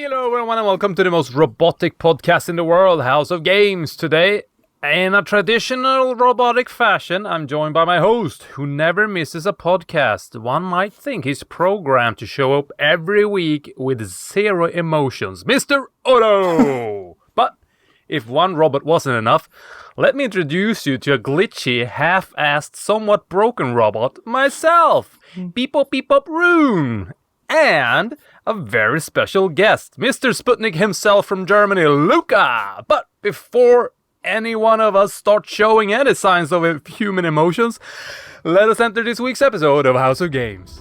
Hello everyone and welcome to the most robotic podcast in the world, House of Games. Today, in a traditional robotic fashion, I'm joined by my host, who never misses a podcast. One might think he's programmed to show up every week with zero emotions, Mr. Otto! But if one robot wasn't enough, let me introduce you to a glitchy, half-assed, somewhat broken robot, myself, Beep-Up Rune, and a very special guest, Mr. Sputnik himself from Germany, Luca. But before any one of us start showing any signs of human emotions, let us enter this week's episode of House of Games.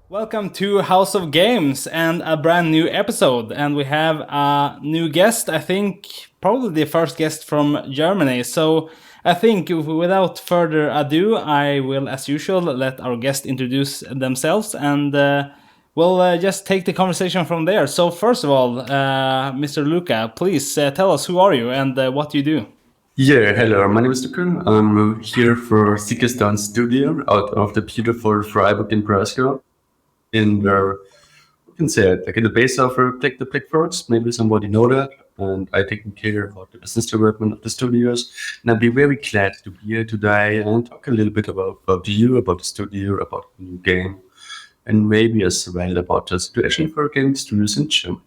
Welcome to House of Games and a brand new episode, and we have a new guest, I think probably the first guest from Germany. So I think without further ado, I will as usual let our guest introduce themselves, and we'll just take the conversation from there. So first of all, Mr. Luca, please tell us who are you and what you do. Yeah, hello, my name is Luzca. I'm here for StickyStoneStudio out of the beautiful Freiburg in Nebraska. In the, you can say it, like in the base of the Click Works, maybe somebody know that. And I take care about the business development of the studios. And I'd be very glad to be here today and talk a little bit about you, about the studio, about the new game, and maybe as well about the situation for game studios in Germany.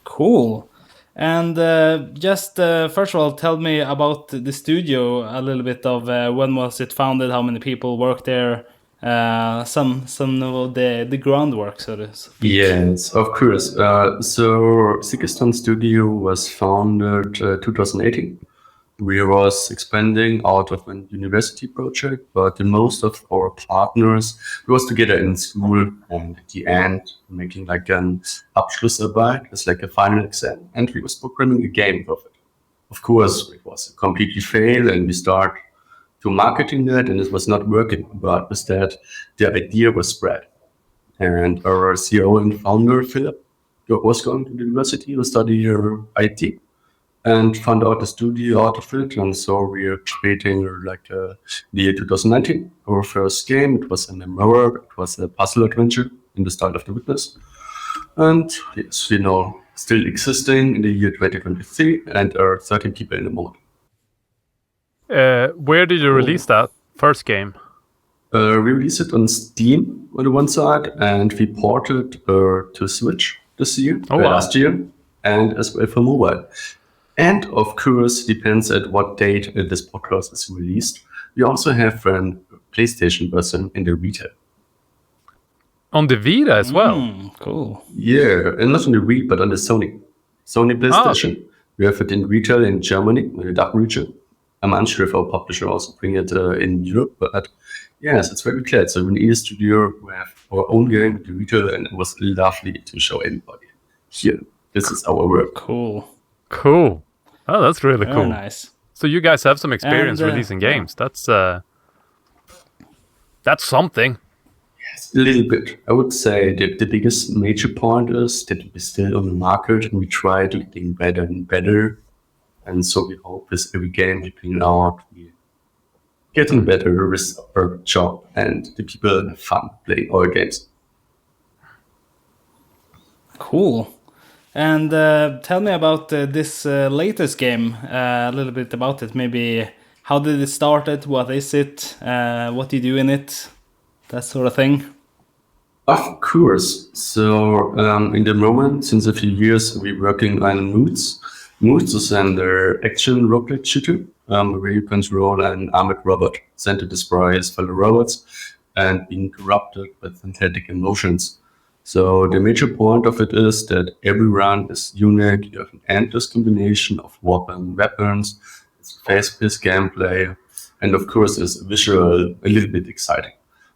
Cool. And just first of all, tell me about the studio, a little bit of when was it founded, how many people work there, some of the groundwork, so to speak. Yes, of course. So StickyStoneStudio was founded 2018. We was expanding out of a university project, but most of our partners was together in school, and at the end making like an Abschlussarbeit, it's like a final exam, and we was programming a game of it. Of course, it was a completely fail, and we start to marketing that, and it was not working. But with that, the idea was spread, and our CEO and founder Philip was going to the university to study IT. And found out the studio out of it, and so we are creating the year 2019 our first game. It was an M.O.O.D.S. It was a puzzle adventure in the style of the Witness, and yes, still existing in the year 2023, and are 13 people in the moment. Where did you release that first game? We released it on Steam on the one side, and we ported to Switch last year, and as well for mobile. And of course, depends at what date this podcast is released. We also have a PlayStation version in the Vita. On the Vita as well? Cool. Yeah, and not on the Wii, but on the Sony PlayStation. We have it in retail in Germany, in the DACH region. I'm unsure if our publisher also bring it in Europe, but yes, it's very glad. So in EA Studio, we have our own game in the retail, and it was lovely to show everybody here. This is our work. Cool. Oh, that's really cool. Very nice. So you guys have some experience releasing games. That's something. Yes, a little bit. I would say the biggest major point is that we're still on the market, and we try to get better and better. And so we hope with every game we bring out, we getting better with our job, and the people have fun playing our games. Cool. And tell me about this latest game, a little bit about it. Maybe how did it start? What is it? What do you do in it? That sort of thing. Of course. So in the moment, since a few years, we're working on M.O.O.D.S. M.O.O.D.S is an action roguelike shooter where you control an armored robot sent to destroy his fellow robots and being corrupted by synthetic emotions. So the major point of it is that every run is unique. You have an endless combination of weapons, it's fast-paced gameplay, and of course, it's visual a little bit exciting.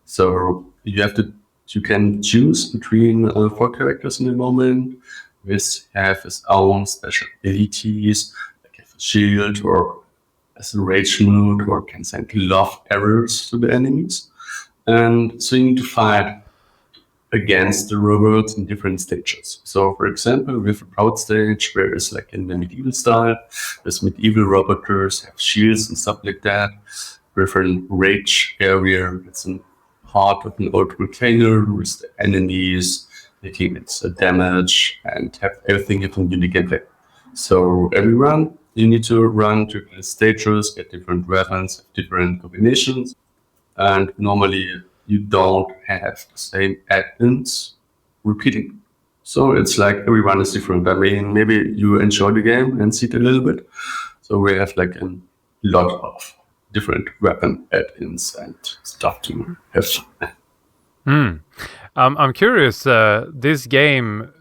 So you can choose between 4 characters in the moment, which have his own special abilities, like have a shield or as a rage mode, or can send love arrows to the enemies. And so you need to fight against the robots in different stages. So, for example, we have a proud stage where it's like in the medieval style. There's medieval roboters have shields and stuff like that. We have a rage area. It's a part of an old volcano with the enemies making its damage and have everything you can really get there. So every run, you need to run to different stages, get different weapons, different combinations, and normally you don't have the same add-ins repeating. So it's like every run is different. I mean, maybe you enjoy the game and see it a little bit. So we have like a lot of different weapon add-ins and stuff to have fun. I'm curious. This game,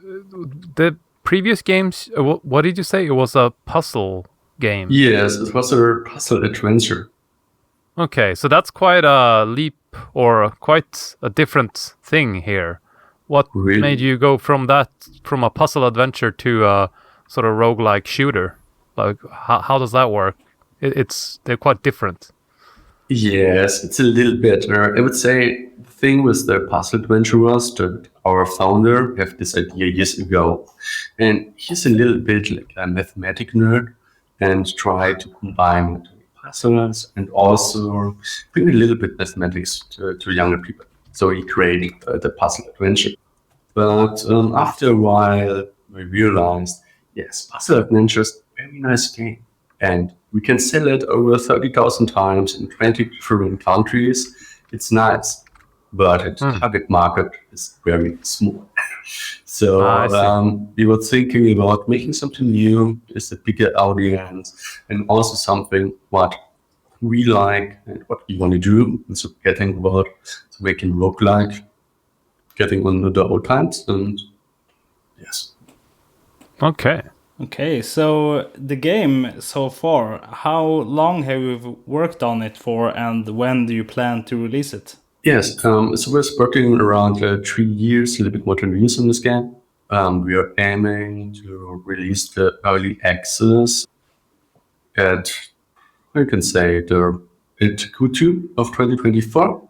the previous games, what did you say? It was a puzzle game. Yes, it was a puzzle adventure. Okay, so that's quite a leap or quite a different thing here. What Really? made you go from a puzzle adventure to a sort of roguelike shooter? Like, how does that work? They're quite different. Yes, it's a little bit. I would say the thing with the puzzle adventure was that our founder had this idea years ago. And he's a little bit like a mathematic nerd and tried to combine puzzles and also bring a little bit mathematics to younger people. So he created the puzzle adventure. But after a while, we realized, yes, puzzle adventure is a very nice game. And we can sell it over 30,000 times in 20 different countries. It's nice, but its target market is very small. So we were thinking about making something new, is a bigger audience, and also something what we like and what we want to do. And so getting about making roguelike, getting on the old times, and yes. Okay, so the game so far, how long have you worked on it for, and when do you plan to release it? Yes, so we're working around 3 years, a little bit more than 3 years on this game. We are aiming to release the early access at, you can say, at Q2 of 2024.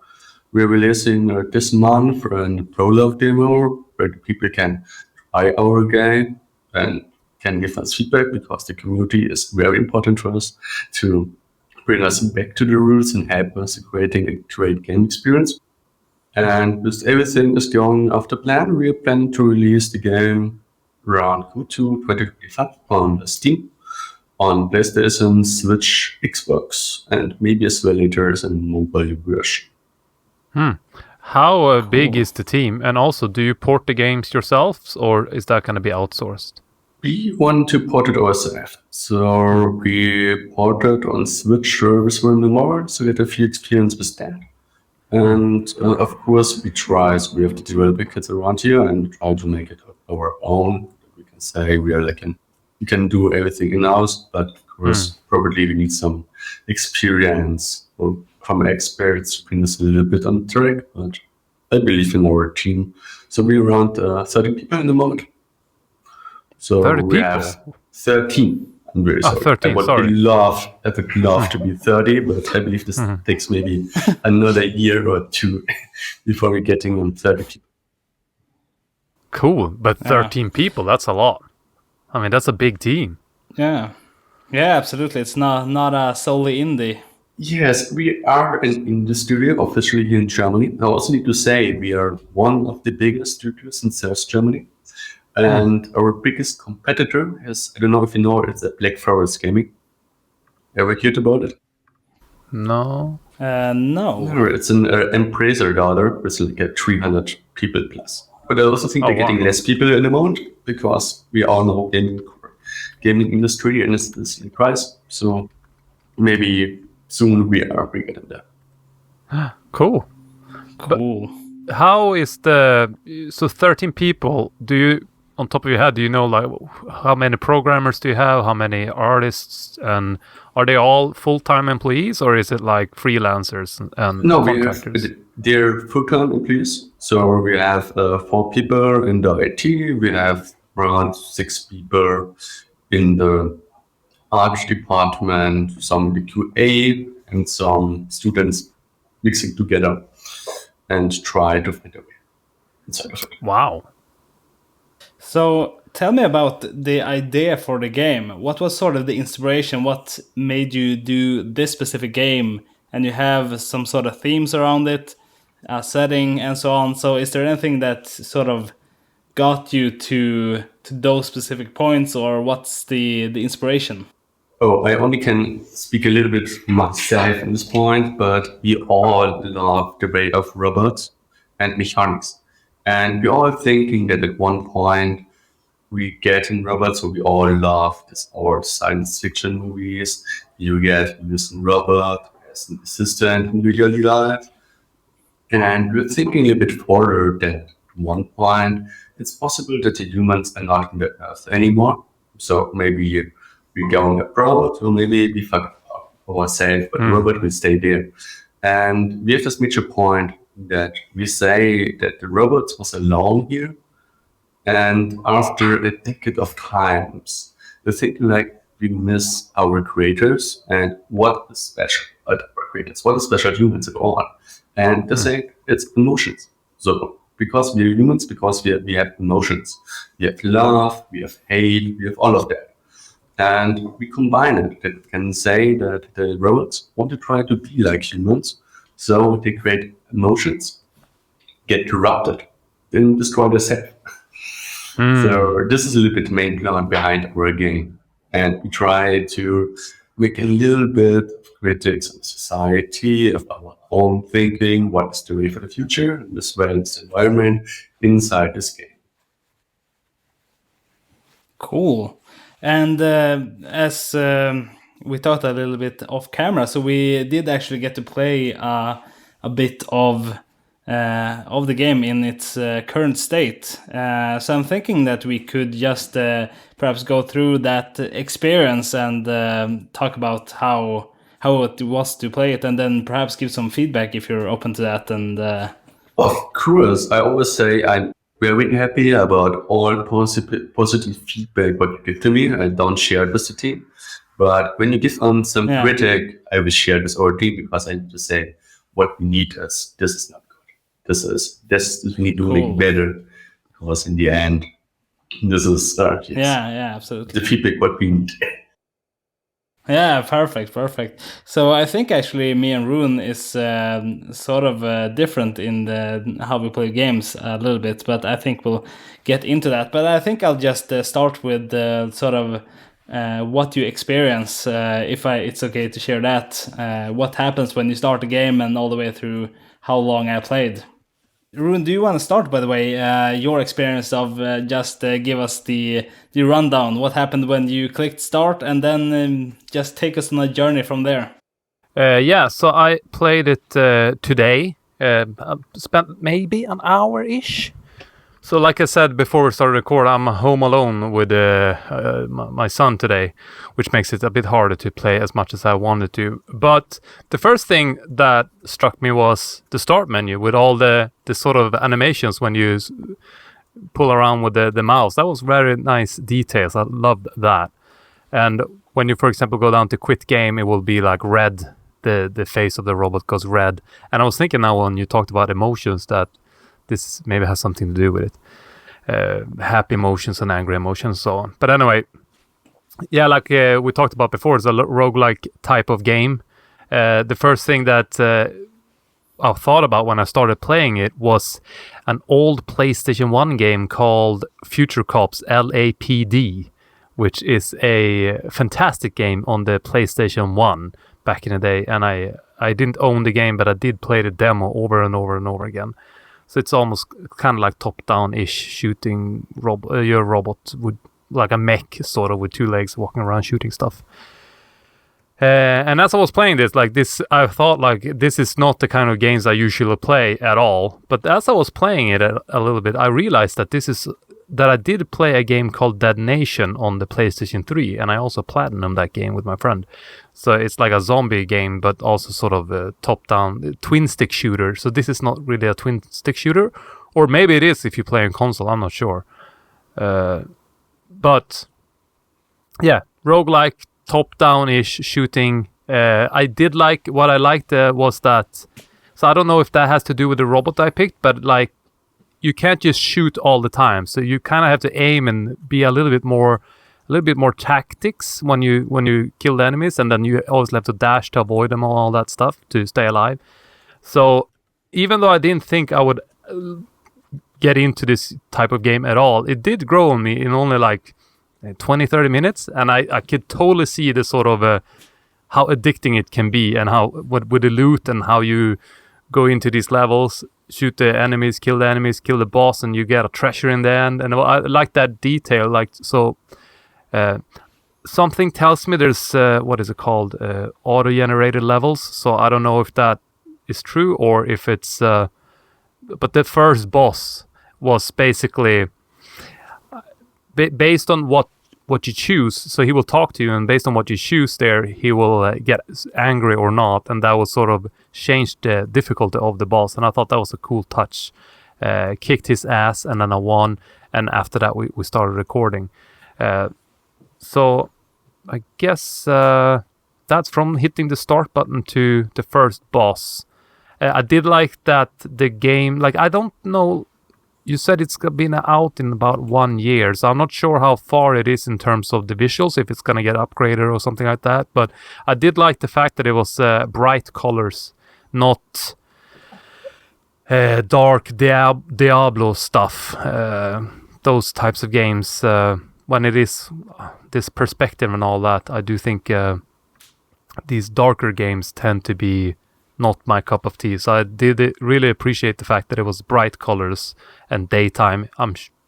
We're releasing this month a prologue demo where people can try our game and can give us feedback, because the community is very important for us to bring us back to the roots and help us creating a great game experience. And if everything is going after plan, we are planning to release the game around Q2 2025 on Steam, on PlayStation, Switch, Xbox, and maybe as well later as a mobile version. How big is the team? And also, do you port the games yourselves, or is that going to be outsourced? We want to port it ourselves. So we ported on Switch with more, so we had a few experience with that. And of course, we have the developer kits around here and try to make it our own. We can say we can do everything in-house, but of course, probably we need some experience from experts to bring us a little bit on track. But I believe in our team. So we're around 30 people in the moment. So 30 we people? have 13. I'm very sorry. 13, I would love to be 30, but I believe this takes maybe another year or two before we're getting on 30 people. Cool, but 13 people, that's a lot. I mean, that's a big team. Yeah, absolutely. It's not solely indie. Yes, we are an indie studio officially here in Germany. I also need to say we are one of the biggest studios in South Germany. And our biggest competitor is, I don't know if you know, it's Black Forest Gaming. Ever heard about it? No. No. No, it's an Embracer dollar. It's like a 300 people plus. But I also think they're getting less people in the moment because we all know gaming industry and it's in price. So maybe soon we getting there. Cool. Cool. How is so 13 people? Do you, on top of your head, do you know like how many programmers do you have? How many artists? And are they all full-time employees, or is it like freelancers and No, contractors? they're full-time employees. So we have 4 people in the IT. We have around 6 people in the art department, some in the QA, and some students mixing together and try to find a way inside of it. Wow. So tell me about the idea for the game. What was sort of the inspiration? What made you do this specific game? And you have some sort of themes around it, setting, and so on. So is there anything that sort of got you to those specific points, or what's the inspiration? Oh, I only can speak a little bit myself at this point, but we all love the way of robots and mechanics. And we're all thinking that at one point we get in robots, so we all love this our science fiction movies. You get using robot as an assistant in real life. And we're thinking a bit further that at one point it's possible that the humans are not on the Earth anymore. So maybe we're going abroad, or maybe we fuck ourselves, but the robot will stay there. And we have this major point that we say that the robot was alone here. And after a decade of times, we think like we miss our creators and what is special about our creators, what is special humans at all. And they say it's emotions. So because we are humans, because we have emotions. We have love, we have hate, we have all of that. And we combine it. It can say that the robots want to try to be like humans, so they create emotions, get corrupted, then destroy themselves. So this is a little bit the main plan behind our game. And we try to make a little bit of critics on society, of our own thinking, what is the way for the future, as well as the environment inside this game. Cool. And as we talked a little bit off camera, so we did actually get to play a bit of the game in its current state. So I'm thinking that we could just perhaps go through that experience and talk about how it was to play it, and then perhaps give some feedback if you're open to that. And of course, I always say I'm very happy about all positive feedback what you give to me. I don't share it with the team, but when you give on some critic, I will share this our team, because I need to say what we need is this is not good. This we need to make better, because in the end, this is absolutely the feedback what we need. Yeah, perfect. So I think actually me and Rune is sort of different in how we play games a little bit, but I think we'll get into that. But I think I'll just start with sort of what you experience, if it's okay to share that. What happens when you start a game and all the way through how long I played. Rune, do you want to start, by the way, your experience of just give us the rundown? What happened when you clicked start, and then just take us on a journey from there? So I played it today. Spent maybe an hour-ish. So like I said before we started recording, I'm home alone with my son today, which makes it a bit harder to play as much as I wanted to. But the first thing that struck me was the start menu with all the sort of animations when you pull around with the mouse. That was very nice details. I loved that. And when you, for example, go down to quit game, it will be like red. The face of the robot goes red. And I was thinking now when you talked about emotions that this maybe has something to do with it. Happy emotions and angry emotions and so on. But anyway, like we talked about before, it's a roguelike type of game. The first thing that I thought about when I started playing it was an old PlayStation 1 game called Future Cops LAPD, which is a fantastic game on the PlayStation 1 back in the day, and I didn't own the game, but I did play the demo over and over and over again. So it's almost kind of like top-down-ish shooting your robot with like a mech sort of with 2 legs walking around shooting stuff. And as I was playing this, I thought like this is not the kind of games I usually play at all. But as I was playing it a little bit, I realized that I did play a game called Dead Nation on the PlayStation 3, and I also platinumed that game with my friend. So it's like a zombie game, but also sort of a top-down twin-stick shooter. So this is not really a twin-stick shooter, or maybe it is if you play on console, I'm not sure. But yeah, roguelike, top-down-ish shooting. What I liked was that, so I don't know if that has to do with the robot I picked, but like, you can't just shoot all the time, so you kind of have to aim and be a little bit more tactics when you kill the enemies, and then you always have to dash to avoid them, all that stuff to stay alive. So even though I didn't think I would get into this type of game at all, it did grow on me in only like 20-30 minutes, and I could totally see the sort of how addicting it can be, and how with the loot and how you go into these levels, shoot the enemies, kill the boss, and you get a treasure in the end. And I like that detail. Like, so something tells me there's what is it called, auto-generated levels. So I don't know if that is true or if it's but the first boss was basically based on what you choose. So he will talk to you, and based on what you choose there, he will get angry or not, and that will sort of change the difficulty of the boss. And I thought that was a cool touch. Kicked his ass, and then I won, and after that we started recording. So I guess that's from hitting the start button to the first boss. I did like that the game, like, I don't know, you said it's been out in about 1 year, so I'm not sure how far it is in terms of the visuals, if it's going to get upgraded or something like that. But I did like the fact that it was bright colors, not dark Diablo stuff. Those types of games, when it is this perspective and all that, I do think these darker games tend to be not my cup of tea. So I did really appreciate the fact that it was bright colors and daytime.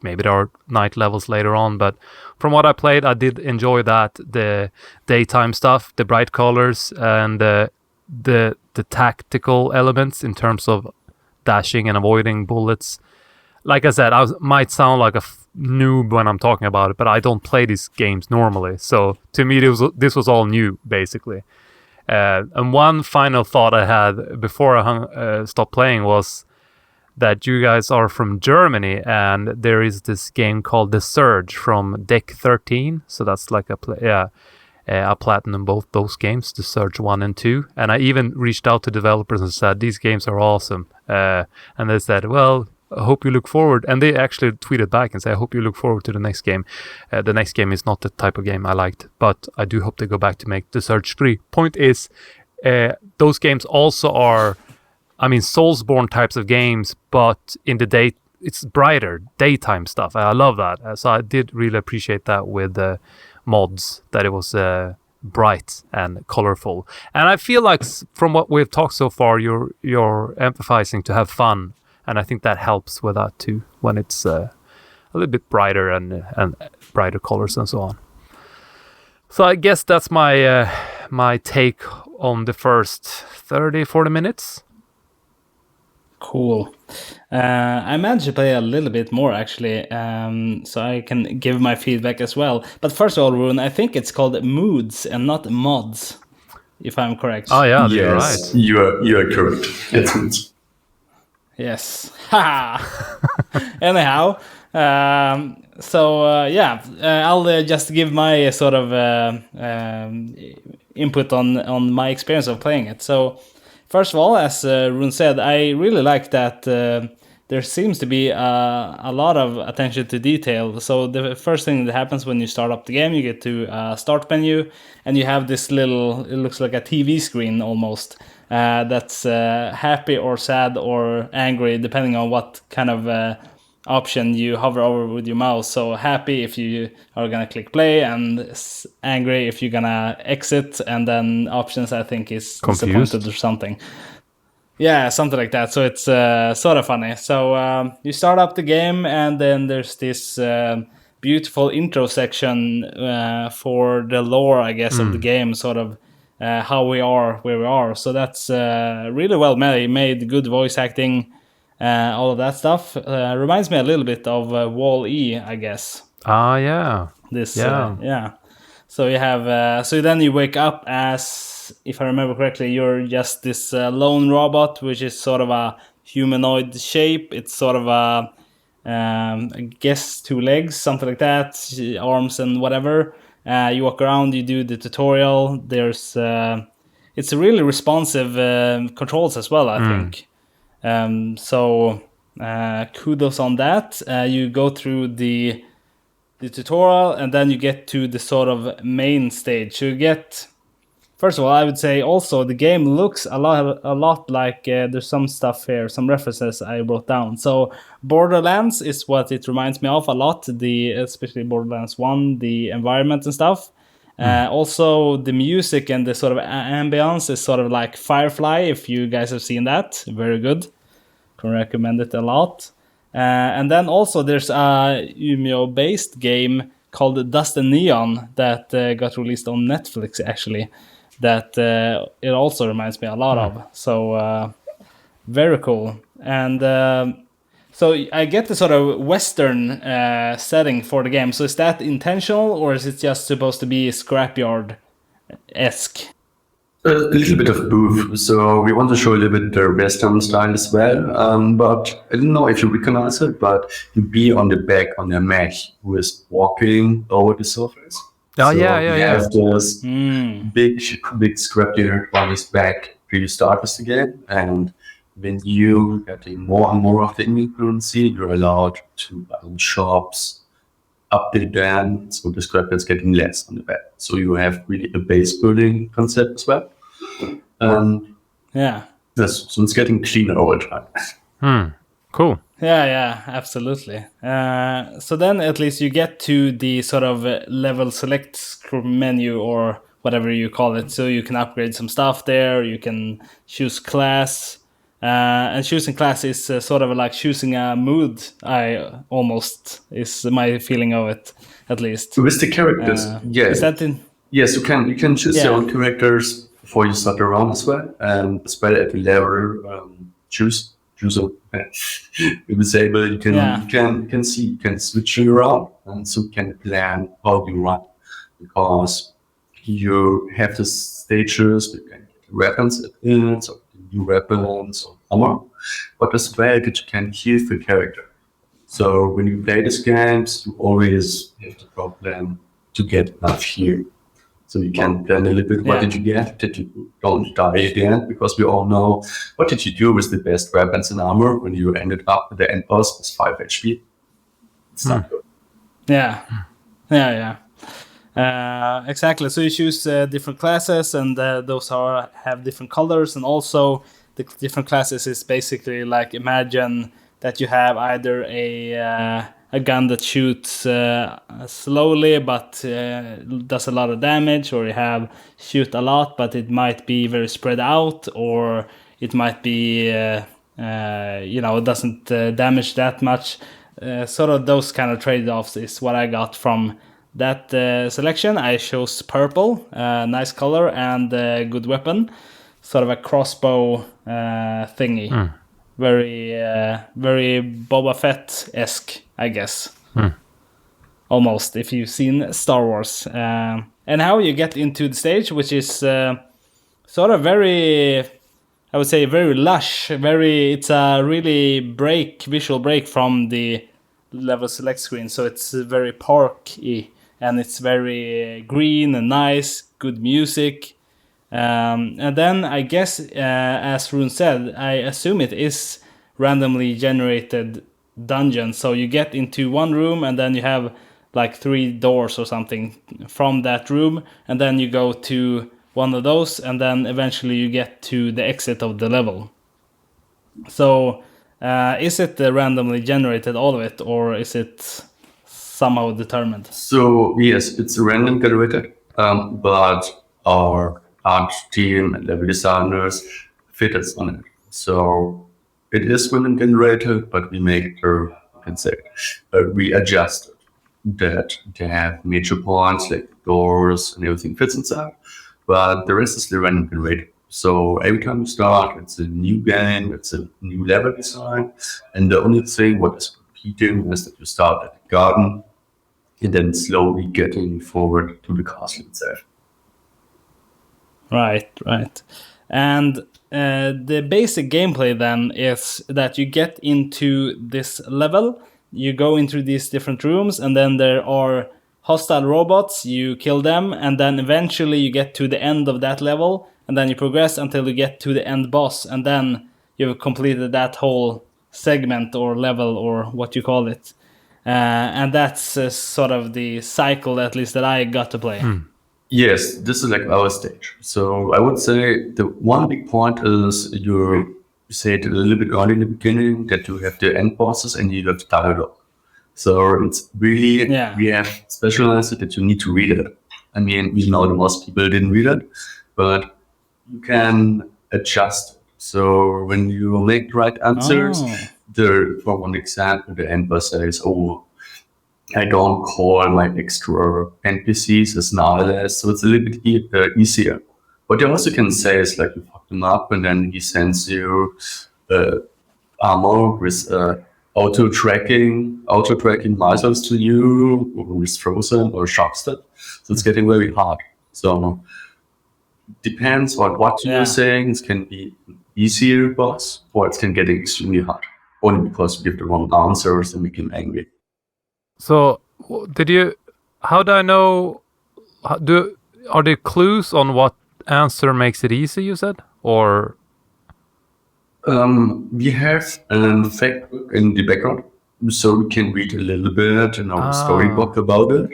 Maybe there are night levels later on, but from what I played, I did enjoy that, the daytime stuff, the bright colors, and the tactical elements in terms of dashing and avoiding bullets. Like I said, I might sound like a noob when I'm talking about it, but I don't play these games normally. So to me, this was all new, basically. And one final thought I had before I stopped playing was that you guys are from Germany, and there is this game called The Surge from Deck 13. So that's like I platinum both those games, The Surge 1 and 2. And I even reached out to developers and said, these games are awesome. And they said, well, I hope you look forward. And they actually tweeted back and said, I hope you look forward to the next game. The next game is not the type of game I liked, but I do hope they go back to make The Surge 3. Point is, those games also are, Soulsborne types of games, but in the day, it's brighter, daytime stuff. I love that. So I did really appreciate that with M.O.O.D.S, that it was bright and colorful. And I feel like from what we've talked so far, you're emphasizing to have fun. And I think that helps with that too, when it's a little bit brighter and brighter colors and so on. So I guess that's my take on the first 30-40 minutes. Cool. I managed to play a little bit more, actually, so I can give my feedback as well. But first of all, Rune, I think it's called M.O.O.D.S and not M.O.D.S, if I'm correct. Oh yeah, yes, you're right. You are correct. It's Yes. Anyhow, I'll just give my sort of input on my experience of playing it. So, first of all, as Rune said, I really like that there seems to be a lot of attention to detail. So the first thing that happens when you start up the game, you get to start menu, and you have this little, it looks like a TV screen almost, that's happy or sad or angry, depending on what kind of option you hover over with your mouse. So happy if you are gonna click play, and angry if you're gonna exit, and then options I think is Confused disappointed or something. Yeah, something like that. So it's sort of funny. So you start up the game, and then there's this beautiful intro section for the lore, I guess, of the game, sort of how we are where we are. So that's really well made, good voice acting, all of that stuff. Reminds me a little bit of Wall-E, I guess. Yeah. This, Yeah. yeah. So you have, so then you wake up as, if I remember correctly, you're just this lone robot, which is sort of a humanoid shape. It's sort of a, I guess, 2 legs, something like that, arms and whatever. You walk around, you do the tutorial. There's, it's really responsive controls as well, I think. So kudos on that. You go through the tutorial, and then you get to the sort of main stage. You get, first of all, I would say also the game looks a lot like there's some stuff here, some references I wrote down. So Borderlands is what it reminds me of a lot, especially Borderlands 1, the environment and stuff. Also the music and the sort of ambience is sort of like Firefly, if you guys have seen that. Very good. Can recommend it a lot. And then also there's a M.O.O.D.S game called Dust and Neon that got released on Netflix, actually, that it also reminds me a lot of. So very cool. And so I get the sort of Western setting for the game. So is that intentional, or is it just supposed to be scrapyard-esque? A little bit of both. So we want to show a little bit the Western style as well. But I don't know if you recognize it, but you be on the back on the mech who is walking over the surface. Oh, so yeah. You have this big scrapyard on his back where you start with the game. And when you get more and more of the in currency, you're allowed to buy shops, update them, so the scrap is getting less on the back. So you have really a base building concept as well. Yeah. Yes, so it's getting cleaner over time. Cool. Yeah, absolutely. So then at least you get to the sort of level select menu or whatever you call it. So you can upgrade some stuff there. You can choose class. And choosing class is sort of like choosing a mood. Is my feeling of it, at least. With the characters, Is that in? Yes, you can choose your own characters before you start around as well, and as well at the level choose a disable. You can switch it around, and so you can plan how you run, because you have the stages, you can get weapons in, so new weapons or armor, but as well that you can heal the character. So when you play these games, you always have the problem to get enough heal. So you can plan a little bit what did you get, that you don't die at the end, because we all know what did you do with the best weapons and armor when you ended up with the end boss with 5 HP. It's not good. Yeah. Exactly. So you choose different classes, and those have different colors, and also the different classes is basically like, imagine that you have either a gun that shoots slowly but does a lot of damage, or you have shoot a lot but it might be very spread out, or it might be it doesn't damage that much. Sort of those kind of trade-offs is what I got from that selection. I chose purple, nice color and good weapon, sort of a crossbow thingy. Very Boba Fett-esque, I guess. Almost, if you've seen Star Wars. And how you get into the stage, which is sort of very, I would say, very lush. It's a really visual break from the level select screen. So it's very parky, and it's very green and nice, good music. And then I guess, as Rune said, I assume it is randomly generated dungeon. So you get into one room, and then you have like 3 doors or something from that room, and then you go to one of those, and then eventually you get to the exit of the level. So Is it randomly generated, all of it, or is it somehow determined? So yes, it's random generated, but our art team and level designers fit us on it. So it is random generated, but we make we adjust it that they have major points like doors and everything fits inside, but the rest is still random generated. So every time you start, it's a new game, it's a new level design, and the only thing what is repeating is that you start at the garden and then slowly getting forward to the castle itself. Right. And the basic gameplay then is that you get into this level, you go into these different rooms, and then there are hostile robots, you kill them, and then eventually you get to the end of that level, and then you progress until you get to the end boss, and then you've completed that whole segment or level or what you call it. And that's sort of the cycle, at least, that I got to play. Yes, this is like our stage. So I would say the one big point is you said a little bit early in the beginning that you have the end bosses and you have the dialogue. So it's really, we have specialized it that you need to read it. I mean, we know that most people didn't read it, but you can adjust it. So when you make the right answers, for one example, the end boss says, I don't call my extra NPCs as nowadays, so it's a little bit easier. What you also can say is like you fuck them up and then he sends you armor with auto-tracking missiles to you, or with frozen or shockstead. So it's getting very hard. So depends on what you're saying. It can be easier boss, or it can get extremely hard. Only because you give the wrong answers and make him angry. So, how do I know, are there clues on what answer makes it easy, you said? Or? We have an fact book in the background, so we can read a little bit in our storybook about it.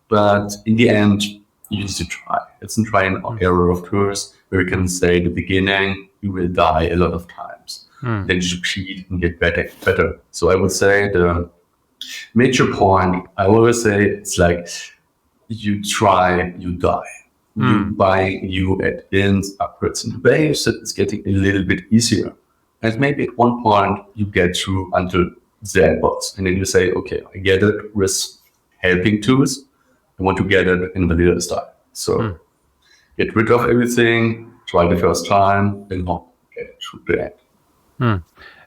But in the end, you need to try. It's a try and error, of course, where you can say in the beginning, you will die a lot of times. Then you repeat and get better. So I would say the major point, I always say, it's like you try, you die. You buy new add-ins, upgrades in the base, that it's getting a little bit easier. And maybe at one point you get through until the end boss. And then you say, okay, I get it with helping tools. I want to get it in vanilla style. So get rid of everything, try the first time, and not get through the end.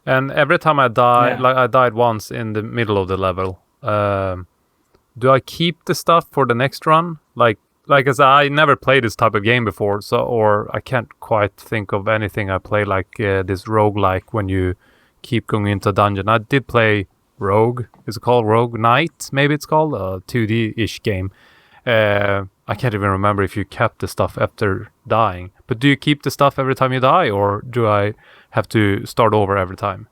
And every time I die, like I died once in the middle of the level, do I keep the stuff for the next run? Like as I never played this type of game before, or I can't quite think of anything I play like this roguelike when you keep going into a dungeon. I did play Rogue. Is it called Rogue Knight? Maybe it's called a 2D-ish game. I can't even remember if you kept the stuff after dying. But do you keep the stuff every time you die, or do I have to start over every time?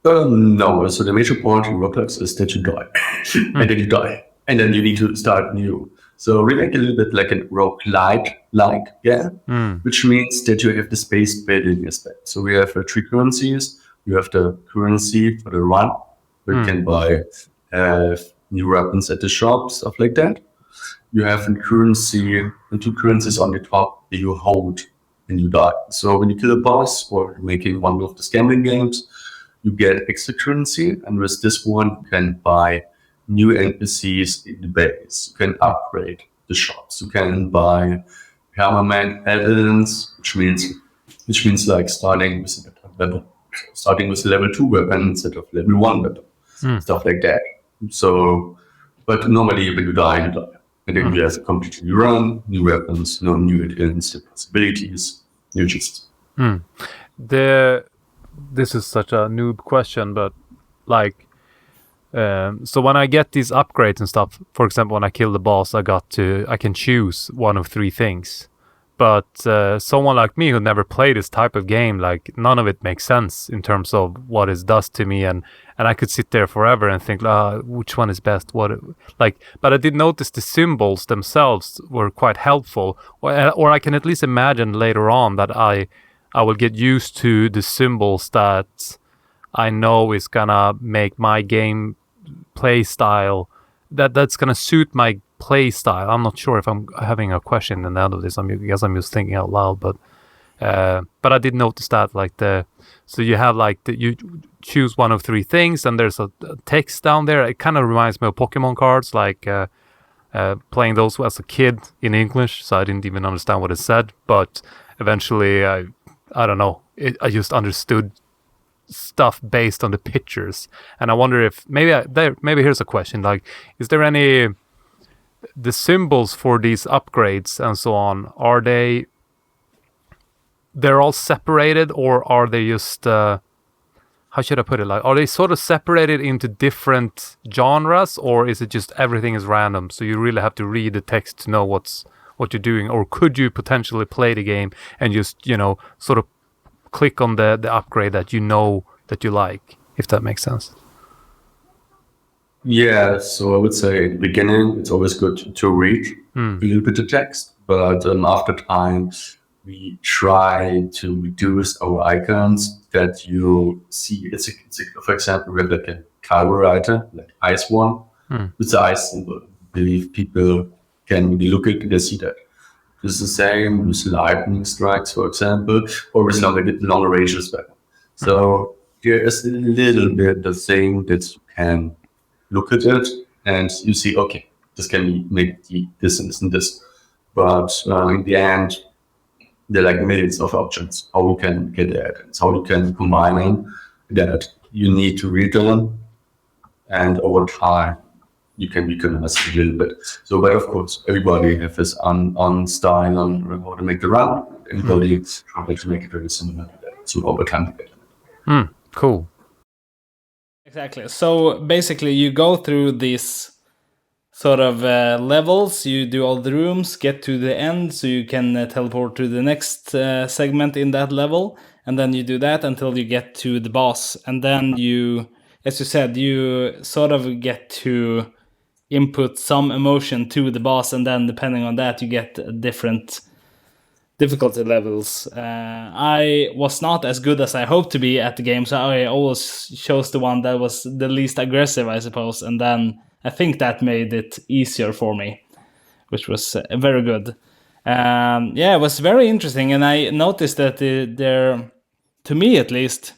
No. So the major point in roguelikes is that you die, and then you die, and then you need to start new. So we make a little bit like a roguelike game, which means that you have the space building aspect. So we have 3 currencies. You have the currency for the run, where you can buy new weapons at the shop, stuff like that. You have a currency, and 2 currencies on the top that you hold and you die. So when you kill a boss or making one of the gambling games, you get extra currency, and with this one you can buy new NPCs in the base. You can upgrade the shops. You can buy permanent add-ins, which means like starting with a level 2 weapon instead of level 1 weapon, stuff like that. So, but normally when you die, you die. And then you have to complete new run, new weapons, new add-ins, new possibilities, new chests. This is such a noob question, but like, so when I get these upgrades and stuff, for example, when I kill the boss, I can choose one of 3 things. But someone like me who never played this type of game, like none of it makes sense in terms of what it does to me, and I could sit there forever and think, which one is best? But I did notice the symbols themselves were quite helpful, or I can at least imagine later on that I I will get used to the symbols that I know is gonna make my game play style. That's gonna suit my play style. I'm not sure if I'm having a question in the end of this. I guess I'm just thinking out loud, but I did notice that so you have you choose one of three things, and there's a text down there. It kind of reminds me of Pokemon cards, playing those as a kid in English, so I didn't even understand what it said. But eventually, I don't know. I just understood stuff based on the pictures, and I wonder if maybe here's a question: is there any the symbols for these upgrades and so on? Are they're all separated, or are they just how should I put it? Are they sort of separated into different genres, or is it just everything is random? So you really have to read the text to know what you're doing, or could you potentially play the game and just sort of click on the upgrade that that you like, if that makes sense? Yeah, so I would say in the beginning it's always good to read a little bit of text, but after time we try to reduce our icons that you see. It's for example, we have like a carburetor, like ice one, with the ice symbol. I believe people can really look at it and see that. It's the same with lightning strikes, for example, or with longer range as well. So there is a little bit the thing that you can look at it and you see, okay, this can be maybe this and this and this. But in the end, there are like millions of options how you can get that, how you can combine them, that you need to read them, and over time you can recognize a little bit. So, but of course, everybody has his on style on how to make the run. Everybody tries to make it very similar to that. So over time, Cool. Exactly. So basically, you go through these sort of levels. You do all the rooms, get to the end, so you can teleport to the next segment in that level, and then you do that until you get to the boss, and then you, as you said, you sort of get to input some emotion to the boss, and then depending on that, you get different difficulty levels. I was not as good as I hoped to be at the game, so I always chose the one that was the least aggressive, I suppose, and then I think that made it easier for me, which was very good. It was very interesting, and I noticed that there, to me at least,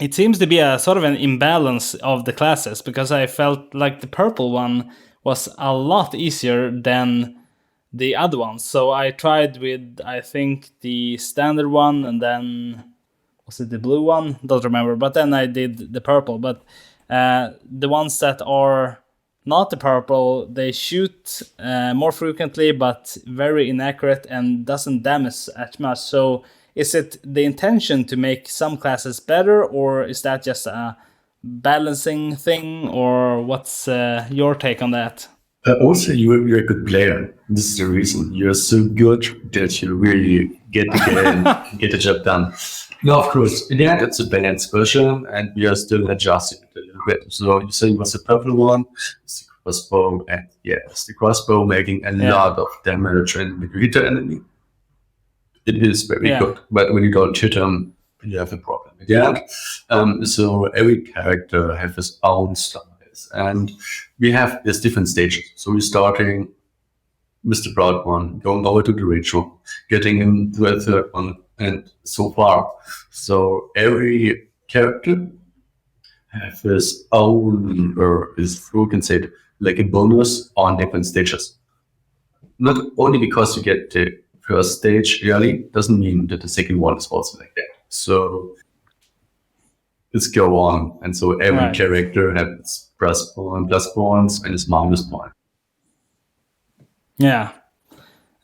it seems to be a sort of an imbalance of the classes, because I felt like the purple one was a lot easier than the other ones. So I tried with, I think, the standard one, and then was it the blue one? Don't remember. But then I did the purple. But the ones that are not the purple, they shoot more frequently, but very inaccurate and doesn't damage as much. So is it the intention to make some classes better, or is that just a balancing thing, or what's your take on that? Also, you're a good player. This is the reason you're so good that you really get the job done. No, of course, in the end, it's a balanced version, and we are still adjusting it a little bit. So you say it was the purple one, it's the crossbow, and yes, the crossbow making a lot of damage and when you hit the enemy, it is very good. But when you don't hit them, you have a problem at the end. So every character has his own style. And we have these different stages. So we're starting with the broad one, going over to the ritual, getting into a third one, and so far. So every character has his own, or you can say it, like a bonus on different stages. Not only because you get the first stage early, doesn't mean that the second one is also like that. So let's go on. And so every character has its plus points and its minus point. Yeah.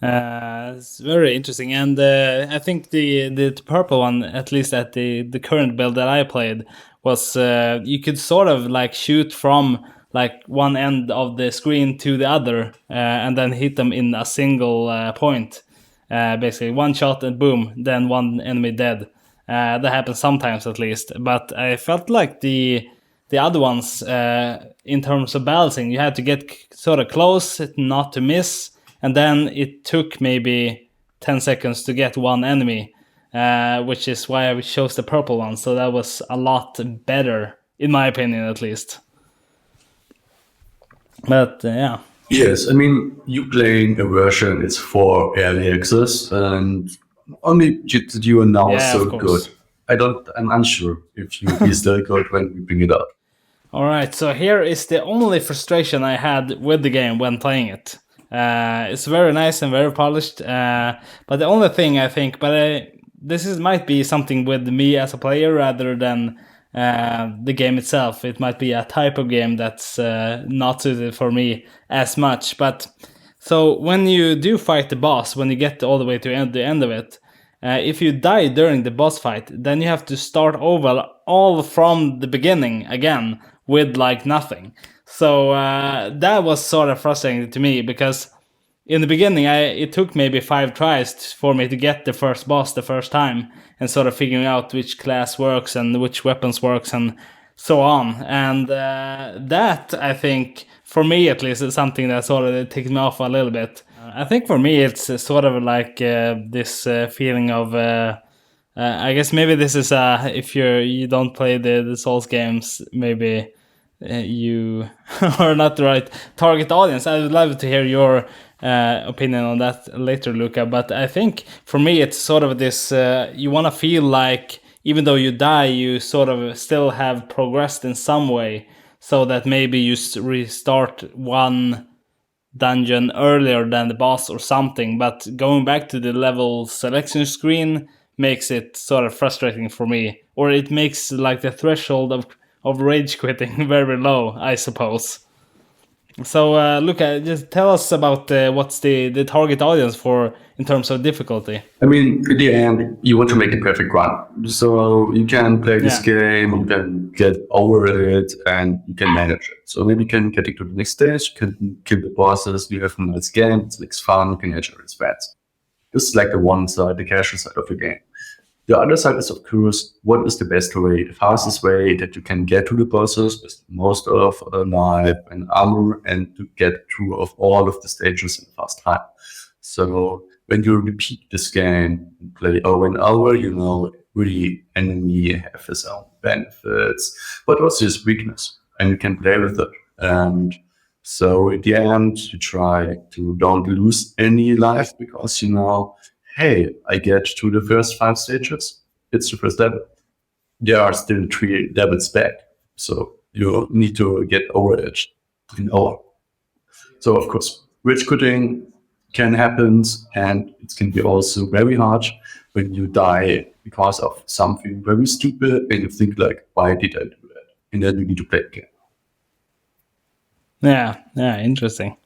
It's very interesting. And I think the purple one, at least at the current build that I played, was you could sort of like shoot from like one end of the screen to the other and then hit them in a single point. Basically one shot and boom, then one enemy dead. That happens sometimes at least, but I felt like the other ones, in terms of balancing, you had to get sort of close, not to miss, and then it took maybe 10 seconds to get one enemy. which is why I chose the purple one. So that was a lot better, in my opinion, at least. But yeah. Yes, I mean, you playing a version is for early access, and only you are now Yeah, so of course. good. I'm unsure if you'll be still good when we bring it up. All right, so here is the only frustration I had with the game when playing it. It's very nice and very polished, but the only thing I think, might be something with me as a player rather than the game itself. It might be a type of game that's not suited for me as much. But so when you do fight the boss, when you get all the way to the end of it, if you die during the boss fight, then you have to start over all from the beginning again with like nothing. So that was sort of frustrating to me because in the beginning it took maybe 5 tries for me to get the first boss the first time and sort of figuring out which class works and which weapons works and so on. And that, I think, for me at least, is something that sort of takes me off a little bit. I think for me it's sort of like this feeling of I guess maybe this is if you don't play the Souls games, maybe you are not the right target audience. I would love to hear your opinion on that later, Luca. But I think for me it's sort of this you want to feel like even though you die, you sort of still have progressed in some way, so that maybe you restart one dungeon earlier than the boss or something. But going back to the level selection screen makes it sort of frustrating for me, or it makes like the threshold of rage quitting very low, I suppose. So Luca, just tell us about what's the target audience for in terms of difficulty. I mean, in the end, you want to make the perfect run. So you can play this game, you can get over it, and you can manage it. So maybe you can get it to the next stage, you can kill the bosses, you have a nice game, it's fun, you can enjoy its fans. This is like the one side, the casual side of the game. The other side is, of course, what is the best way, the fastest way that you can get to the bosses with most of life and armor and to get through of all of the stages in a fast time. So when you repeat this game and play over and over, you know every enemy have his own benefits, but also his weakness, and you can play with it. And so at the end, you try to don't lose any life because you know, hey, I get to the first 5 stages. It's the first level. There are still 3 levels back, so you need to get over it in hour. So of course, rage quitting can happen, and it can be also very hard when you die because of something very stupid, and you think like, why did I do that? And then you need to play again. Yeah, interesting.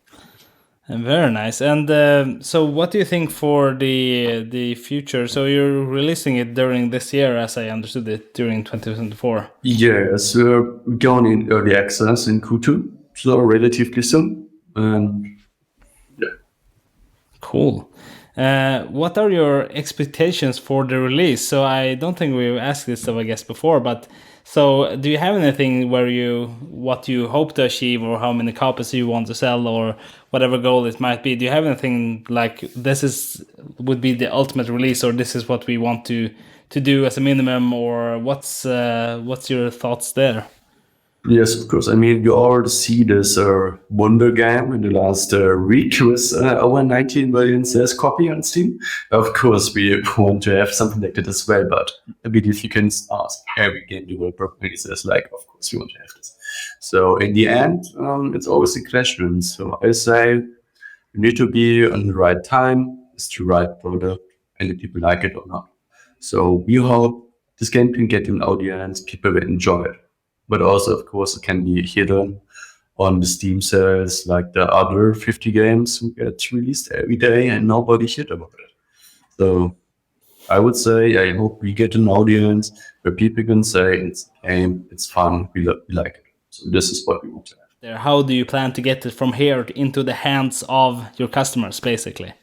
And very nice. And so what do you think for the future? So you're releasing it during this year, as I understood it, during 2024. Yes, we're going in early access in Q2, so relatively soon. Yeah. Cool. What are your expectations for the release? So I don't think we've asked this of a guest before, but so do you have anything what you hope to achieve, or how many copies you want to sell, or whatever goal it might be? Do you have anything like would be the ultimate release, or this is what we want to do as a minimum, or what's your thoughts there? Yes, of course. I mean, you already see this Wonder game in the last week with over 19 million sales copy on Steam. Of course, we want to have something like that as well, but I believe you can ask every game developer who says, like, of course, we want to have this. So in the end, it's always a question. So I say you need to be on the right time, it's the right product, and if people like it or not. So we hope this game can get an audience, people will enjoy it. But also, of course, it can be hidden on the Steam sales like the other 50 games who get released every day and nobody heard about it. So I would say I hope we get an audience where people can say it's a game, it's fun, we like it. So this is what we want to have. How do you plan to get it from here into the hands of your customers, basically?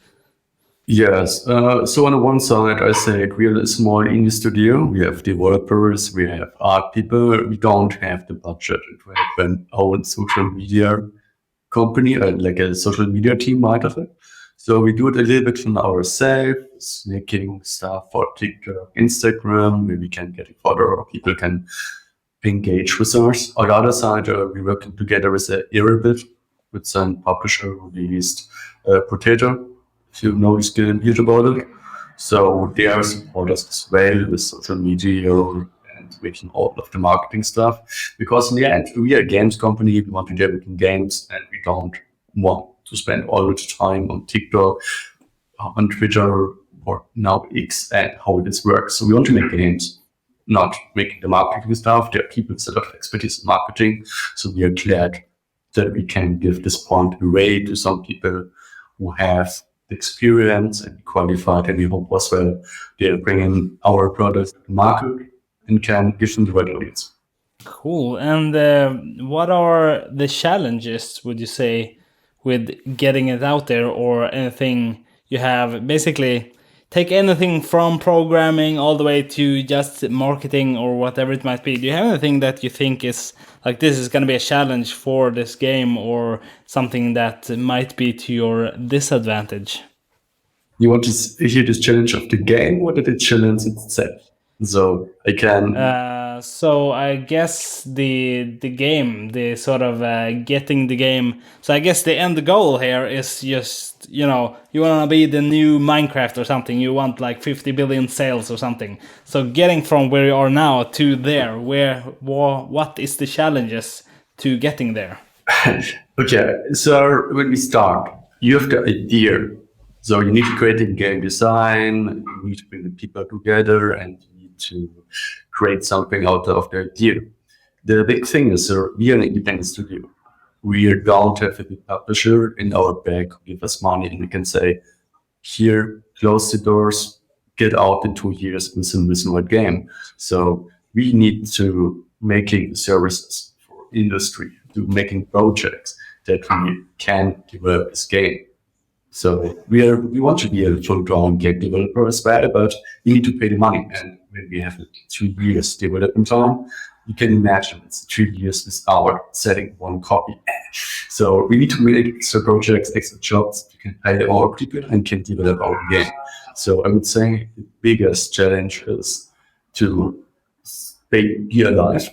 Yes. So on the one side, I say we're a small indie studio. We have developers, we have art people. We don't have the budget to have an own social media company, like a social media team out of it. So we do it a little bit from ourselves, making stuff for TikTok, Instagram, where we can get a photo or people can engage with us. On the other side, we're working together with Erebit, with some publisher who released Potato, if you know this game, heard about it. So they are supporters as well with social media and making all of the marketing stuff. Because in the end, we are a games company, we want to be making games, and we don't want to spend all the time on TikTok, on Twitter, or now X, and how this works. So we want to make games, not making the marketing stuff. There are people that have expertise in marketing. So we are glad that we can give this point away to some people who have the experience and qualified, and we hope as well they're bringing our products to the market and can give them the right audience. Cool. And what are the challenges, would you say, with getting it out there, or anything you have? Basically, take anything from programming all the way to just marketing or whatever it might be. Do you have anything that you think is like, this is going to be a challenge for this game, or something that might be to your disadvantage? You want to hear this challenge of the game, or the challenge itself? So I can. So I guess the game, the sort of getting the game. So I guess the end goal here is just, you want to be the new Minecraft or something. You want like 50 billion sales or something. So getting from where you are now to there, what is the challenges to getting there? Okay, so when we start, you have the idea. So you need to create a game design, you need to bring the people together, and you need to create something out of the idea. The big thing is, we are an independent studio. We don't have a big publisher in our bag who give us money, and we can say, here, close the doors, get out in 2 years with a game. So we need to making services for industry, to making projects that we can develop this game. So we want to be a full-grown game developer as well, but we need to pay the money. And when we have 2 years development time, you can imagine it's 2 years without selling one copy. So we need to make extra projects, extra jobs, we can pay our people and can develop our game. So I would say the biggest challenge is to be alive.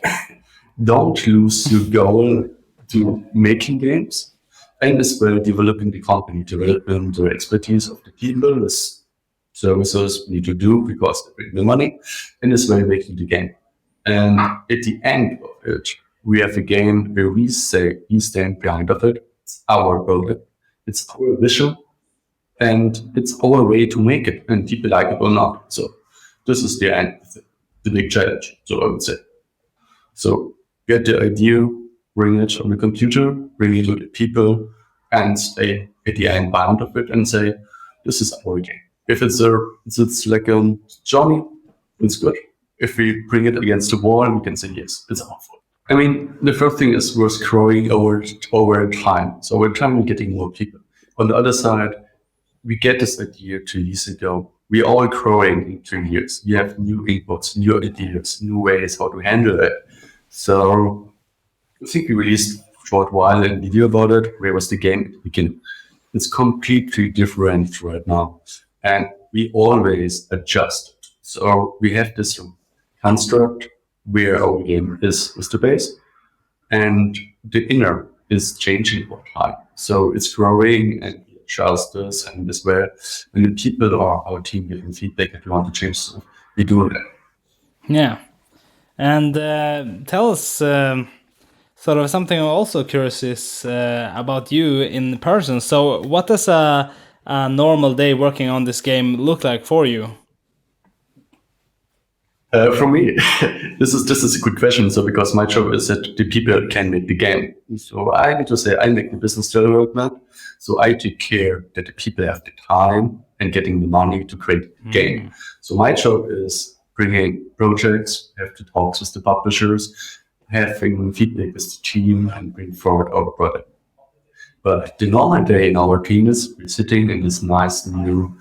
Don't lose your goal to making games. And as well developing the company, developing the expertise of the people, as services we need to do because they bring the money, and as well making the game. And at the end of it, we have a game where we say we stand behind of it. It's our product, it's our vision, and it's our way to make it, and people like it or not. So this is the end of it, the big challenge. So I would say. So get the idea, bring it on the computer, bring it to the people, and stay at the end bound of it and say, this is our game. If it's like a Johnny, it's good. If we bring it against the wall, we can say, yes, it's our fault. I mean, the first thing is we're growing over time. So we're trying to getting more people. On the other side, we get this idea 2 years ago. We're all growing in 2 years. We have new inputs, new ideas, new ways how to handle it. So I think we released a short while a video about it. Where was the game at the beginning? It's completely different right now. And we always adjust it. So we have this construct where our game is with the base, and the inner is changing over time. So it's growing and we adjust this, and as well, when the people or our team giving feedback if we want to change stuff, we do that. Yeah. And tell us sort of something I'm also curious is about you in person. So what does a normal day working on this game look like for you? For me, this is a good question. So because my job is that the people can make the game. So I need to say I make the business development. So I take care that the people have the time and getting the money to create the game. So my job is bringing projects, have to talk with the publishers, having feedback with the team, and bring forward our product. But the normal day in our team is we're sitting in this nice new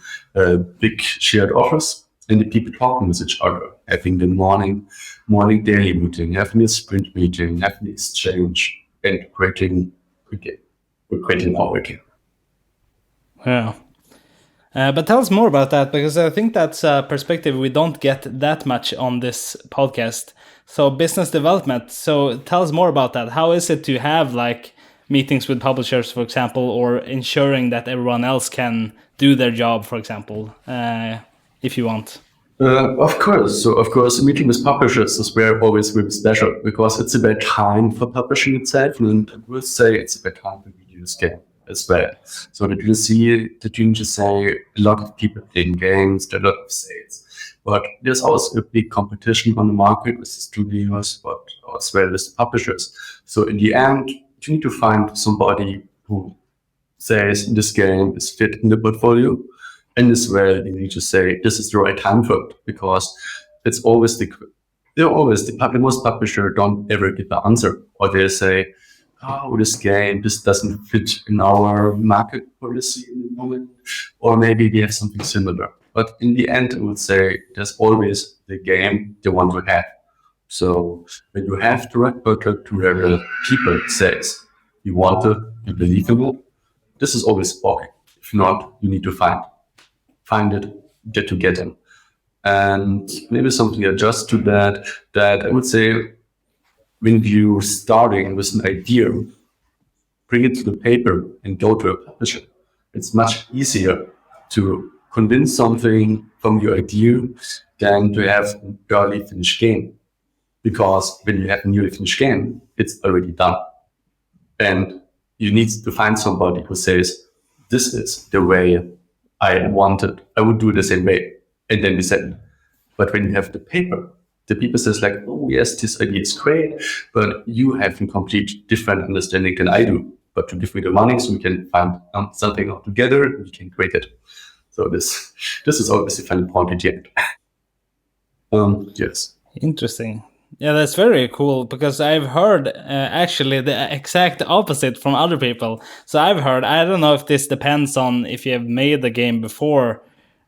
big shared office, and the people talking with each other, having the morning daily meeting, having a sprint meeting, having the exchange, and creating a game. We're creating our game. Yeah. But tell us more about that, because I think that's a perspective we don't get that much on this podcast. So business development. So tell us more about that. How is it to have like meetings with publishers, for example, or ensuring that everyone else can do their job, for example, if you want? Of course. So, of course, meeting with publishers is where always really special because it's a bad time for publishing itself, and I will say it's a bad time for video game as well. So that you need to say a lot of people playing games, there are a lot of sales, but there's also a big competition on the market with the studios, but as well as the publishers. So in the end, you need to find somebody who says this game is fit in the portfolio. And as well, you need to say this is the right time for it because it's always the most publisher don't ever give the answer, or they say, "Oh, this doesn't fit in our market policy in the moment," or maybe we have something similar. But in the end, I would say there's always the game they want to have. So when you have the right product where the people says you want it, you believe in it, this is always okay. If not, you need to find it, get in. And maybe something adjust to that I would say when you're starting with an idea, bring it to the paper and go to a publisher. It's much easier to convince something from your idea than to have an early finished game. Because when you have a newly finished game, it's already done. And you need to find somebody who says, this is the way I wanted, I would do it the same way. And then we said, but when you have the paper says like, oh yes, this idea is great, but you have a complete different understanding than I do. But to give me the money so we can find something out together, we can create it. So this is always a funny point at the end. Yes. Interesting. Yeah, that's very cool because I've heard actually the exact opposite from other people. So I've heard, I don't know if this depends on if you have made the game before,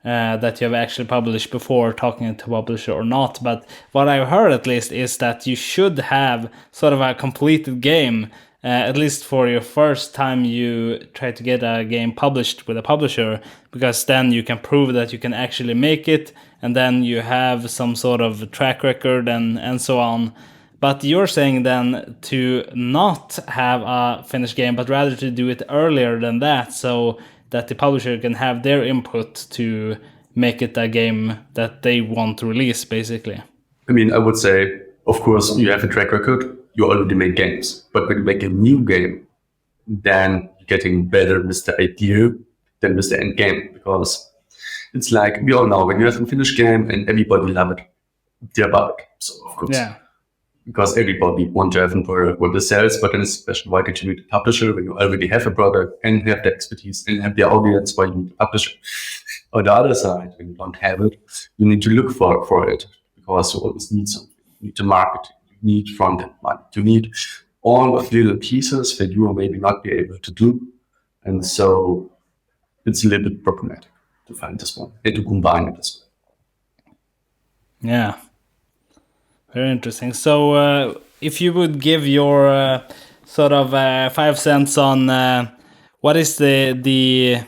that you have actually published before talking to publisher or not. But what I've heard at least is that you should have sort of a completed game, at least for your first time you try to get a game published with a publisher, because then you can prove that you can actually make it, and then you have some sort of track record and so on. But you're saying then to not have a finished game, but rather to do it earlier than that, so that the publisher can have their input to make it a game that they want to release, basically. I mean, I would say, of course, you have a track record, you already make games. But when you make a new game, then you're getting better with the idea than with the end game. Because it's like, we all know, when you have a finished game and everybody love it, they're about it. So, of course. Yeah. Because everybody wants to have a product with the sales, but then it's a question, why did you need a publisher when you already have a product and have the expertise and have the audience, why you need a publisher? On the other side, when you don't have it, you need to look for it because you always need something. You need to market, you need front-end money, you need all of little pieces that you will maybe not be able to do. And so it's a little bit problematic to find this one and to combine it as well. Yeah. Very interesting. So if you would give your sort of 5 cents on what is the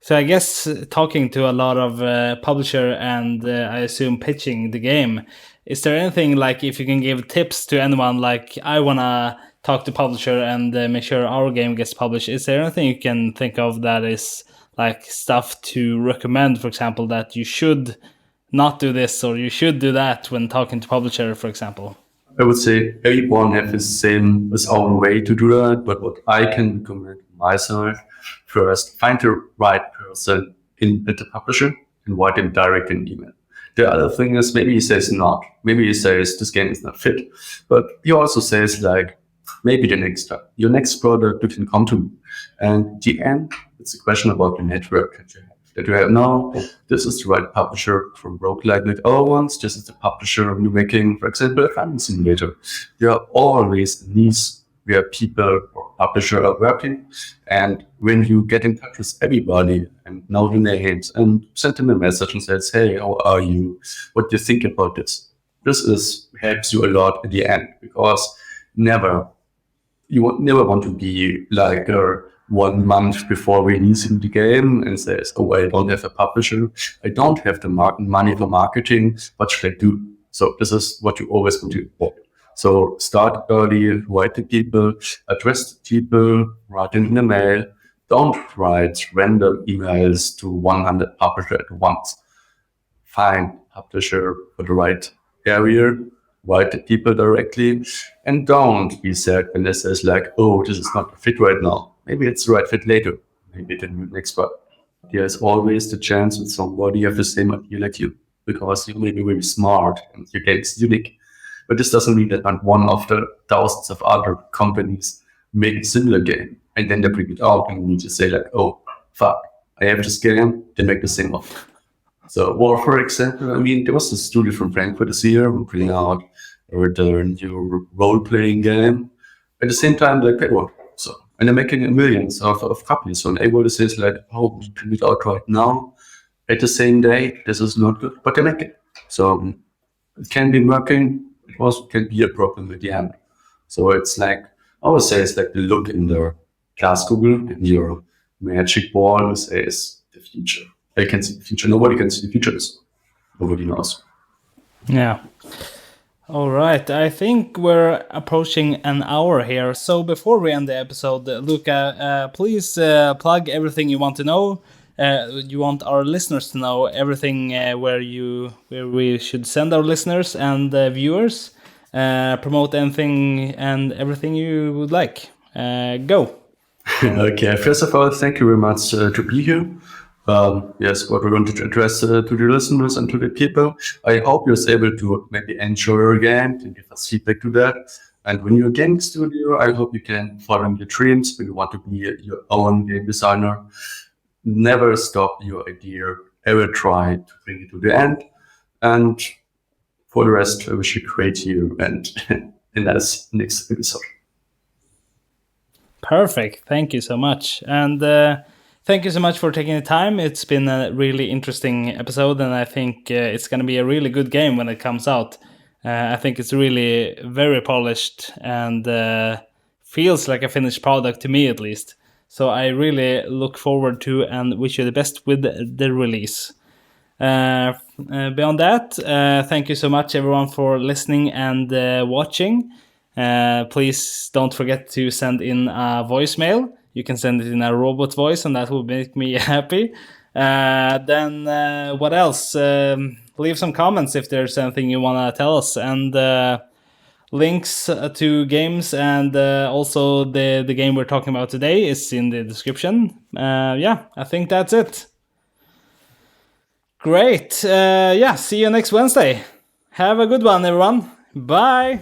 so I guess talking to a lot of publisher and I assume pitching the game, is there anything like if you can give tips to anyone like I want to talk to publisher and make sure our game gets published, is there anything you can think of that is like stuff to recommend, for example, that you should not do this or you should do that when talking to publisher, for example? I would say everyone has his own way to do that, but what I can recommend myself, first, find the right person at the publisher and write them direct an email. The other thing is maybe he says not. Maybe he says this game is not fit. But he also says like, maybe your next product you can come to me. And at the end, it's a question about the network that you have now. This is the right publisher from roguelike like other ones. This is the publisher you're making, for example, a farming simulator. There are always needs where people or publisher are working. And when you get in touch with everybody and know the names and send them a message and says, hey, how are you? What do you think about this? This helps you a lot at the end because you never want to be like 1 month before releasing the game and says, oh, I don't have a publisher, I don't have the money for marketing, what should I do? So this is what you always want to avoid. So start early, write to people, address people, write in the mail. Don't write random emails to 100 publishers at once. Find publisher for the right area, write to people directly, and don't be sad when this is like, oh, this is not a fit right now. Maybe it's the right fit later. Maybe the next one. There's always the chance that somebody have the same idea like you, because you may be very smart and your game is unique. But this doesn't mean that not one of the thousands of other companies make a similar game and then they bring it out and you just say like, oh, fuck, I have this game, they make the same one. So, or for example, I mean, there was a studio from Frankfurt this year who bring out the new role-playing game. At the same time, like paywall. So, and they're making millions of copies. So, and paywall says like, oh, we bring it out right now. At the same day, this is not good, but they make it. So, it can be working. It also can be a problem at the end. So, it's like, I would say it's like the look in the glass-kugel and your magic ball says the future. They can see the future. Nobody can see the future. Nobody knows. Yeah. All right. I think we're approaching an hour here. So before we end the episode, Luca, please plug everything you want to know. You want our listeners to know everything where we should send our listeners and viewers. Promote anything and everything you would like. Go. Okay. First of all, thank you very much to be here. Yes, what we're going to address to the listeners and to the people. I hope you're able to maybe enjoy your game and give us feedback to that. And when you're a gaming studio, I hope you can follow your dreams when you want to be your own game designer. Never stop your idea, ever try to bring it to the end. And for the rest, I wish you great you and in that next episode. Perfect. Thank you so much. And thank you so much for taking the time. It's been a really interesting episode, and I think it's going to be a really good game when it comes out. I think it's really very polished and feels like a finished product to me, at least. So I really look forward to and wish you the best with the release. Beyond that, thank you so much, everyone, for listening and watching. Please don't forget to send in a voicemail. You can send it in a robot voice, and that will make me happy. Then what else? Leave some comments if there's anything you want to tell us. And links to games and also the game we're talking about today is in the description. Yeah, I think that's it. Great. Yeah, see you next Wednesday. Have a good one, everyone. Bye.